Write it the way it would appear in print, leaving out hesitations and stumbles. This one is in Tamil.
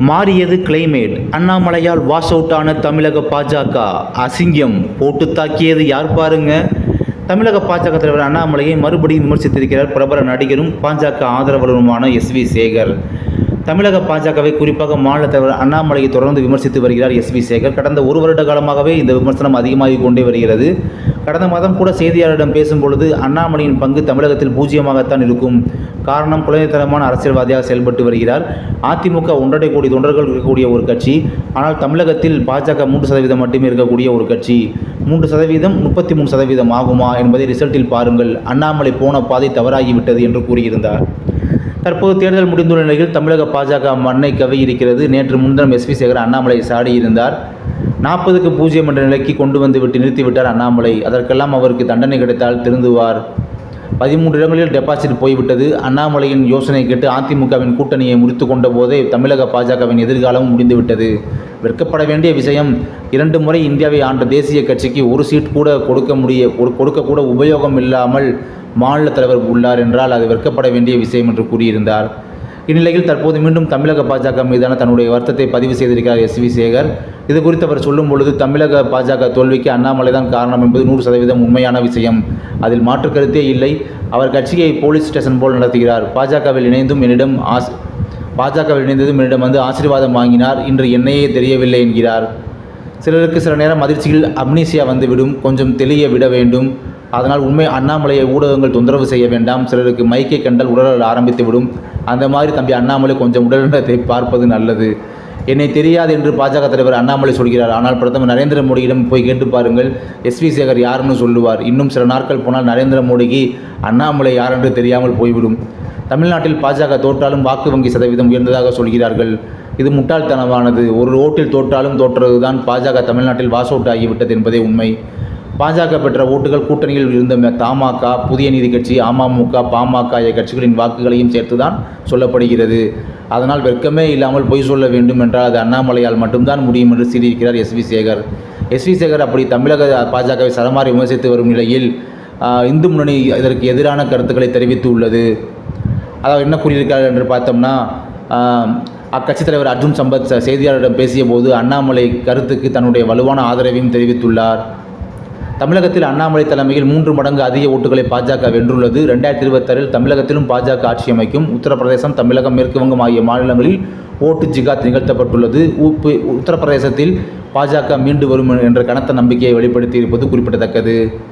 மாறியது கிளைமேட். அண்ணாமலையால் வாஷ் அவுட் ஆன தமிழக பாஜக. அசிங்கம் போட்டு தாக்கியது யார் பாருங்க. தமிழக பாஜக தலைவர் அண்ணாமலையை மறுபடியும் விமர்சித்திருக்கிறார் பிரபல நடிகரும் பாஜக ஆதரவாளருமான SV சேகர். தமிழக பாஜகவை குறிப்பாக மாநில தலைவர் அண்ணாமலையை தொடர்ந்து விமர்சித்து வருகிறார் SV சேகர். கடந்த ஒரு வருட காலமாகவே இந்த விமர்சனம் அதிகமாகிக் கொண்டே வருகிறது. கடந்த மாதம் கூட செய்தியாளரிடம் பேசும்பொழுது அண்ணாமலையின் பங்கு தமிழகத்தில் பூஜ்ஜியமாகத்தான் இருக்கும். காரணம், குழந்தைத்தனமான அரசியல்வாதியாக செயல்பட்டு வருகிறார். அதிமுக 1.5 கோடி தொண்டர்கள் இருக்கக்கூடிய ஒரு கட்சி. ஆனால் தமிழகத்தில் பாஜக 3% மட்டுமே இருக்கக்கூடிய ஒரு கட்சி. 3% 33% ஆகுமா என்பதை ரிசல்ட்டில் பாருங்கள். அண்ணாமலை போன பாதை தவறாகிவிட்டது என்று கூறியிருந்தார். தற்போது தேர்தல் முடிந்துள்ள நிலையில் தமிழக பாஜக மண்ணை கவி இருக்கிறது. நேற்று முன்தினம் SV சேகர் அண்ணாமலை சாடியிருந்தார். 40க்கு 0 என்ற நிலைக்கு கொண்டு வந்து விட்டு நிறுத்திவிட்டார் அண்ணாமலை. அதற்கெல்லாம் அவருக்கு தண்டனை கிடைத்தால் திருந்துவார். 13 இடங்களில் டெபாசிட் போய்விட்டது. அண்ணாமலையின் யோசனை கேட்டு அதிமுகவின் கூட்டணியை முடித்து கொண்ட போதே தமிழக பாஜகவின் எதிர்காலமும் முடிந்துவிட்டது. வெட்கப்பட வேண்டிய விஷயம், 2 முறை இந்தியாவை ஆண்ட தேசிய கட்சிக்கு ஒரு சீட் கூட கொடுக்கக்கூட உபயோகம் இல்லாமல் மாநில தலைவர் உள்ளார் என்றால் அது வெட்கப்பட வேண்டிய விஷயம் என்று கூறியிருந்தார். இந்நிலையில் தற்போது மீண்டும் தமிழக பாஜக மீதான தன்னுடைய வருத்தத்தை பதிவு செய்திருக்கிறார் SV சேகர். இது குறித்து அவர் சொல்லும் பொழுது, தமிழக பாஜக தோல்விக்கு அண்ணாமலை தான் காரணம் என்பது 100% உண்மையான விஷயம். அதில் மாற்று கருத்தே இல்லை. அவர் கட்சியை போலீஸ் ஸ்டேஷன் போல் நடத்துகிறார். பாஜகவில் இணைந்ததும் என்னிடம் வந்து ஆசீர்வாதம் வாங்கினார். இன்று என்னையே தெரியவில்லை என்கிறார். சிலருக்கு சில நேரம் அதிர்ச்சியில் அம்னீசியா வந்துவிடும். கொஞ்சம் தெளிய விட வேண்டும். அதனால் உண்மை அண்ணாமலையை ஊடகங்கள் தொந்தரவு செய்ய வேண்டாம். சிலருக்கு மைக்கை கண்டால் உடல் ஆரம்பித்து விடும். அந்த மாதிரி தம்பி அண்ணாமலை கொஞ்சம் உடல்நலத்தை பார்ப்பது நல்லது. என்னை தெரியாது என்று பாஜக தலைவர் அண்ணாமலை சொல்கிறார். ஆனால் பிரதமர் நரேந்திர மோடியிடம் போய் கேட்டு பாருங்கள், SV சேகர் யாருன்னு சொல்லுவார். இன்னும் சில நாட்கள் போனால் நரேந்திர மோடிக்கு அண்ணாமலை யார் என்று தெரியாமல் போய்விடும். தமிழ்நாட்டில் பாஜக தோற்றாலும் வாக்கு வங்கி சதவீதம் உயர்ந்ததாக சொல்கிறார்கள். இது முட்டாள்தனமானது. ஒரு ஓட்டில் தோற்றாலும் தோற்றது தான் பாஜக தமிழ்நாட்டில் வாஷ் அவுட் ஆகிவிட்டது என்பதே உண்மை. பாஜக பெற்ற ஓட்டுகள் கூட்டணியில் இருந்த தமாக, புதிய நீதி கட்சி, அமமுக, பாமக ஆகிய கட்சிகளின் வாக்குகளையும் சேர்த்துதான் சொல்லப்படுகிறது. அதனால் வெட்கமே இல்லாமல் பொய் சொல்ல வேண்டும் என்றால் அது அண்ணாமலையால் மட்டும்தான் முடியும் என்று கூறியிருக்கிறார் SV சேகர். SV சேகர் அப்படி தமிழக பாஜகவை சரமாரி விமர்சித்து வரும் நிலையில் இந்து முன்னணி இதற்கு எதிரான கருத்துக்களை தெரிவித்து உள்ளது. அதாவது என்ன கூறியிருக்கிறார் என்று பார்த்தோம்னா, அக்கட்சித் தலைவர் அர்ஜுன் சம்பத் செய்தியாளரிடம் பேசிய போது அண்ணாமலை கருத்துக்கு தன்னுடைய வலுவான ஆதரவையும் தெரிவித்துள்ளார். தமிழகத்தில் அண்ணாமலை தலைமையில் 3 மடங்கு அதிக ஓட்டுகளை பாஜக வென்றுள்ளது. 2026 தமிழகத்திலும் பாஜக ஆட்சி அமைக்கும். உத்தரப்பிரதேசம், தமிழகம், மேற்கு வங்கம் ஆகிய மாநிலங்களில் ஓட்டு ஜிகாத் நிகழ்த்தப்பட்டுள்ளது. உத்தரப்பிரதேசத்தில் பாஜக மீண்டு வரும் என்ற கனத்த நம்பிக்கையை வெளிப்படுத்தி இருப்பது குறிப்பிடத்தக்கது.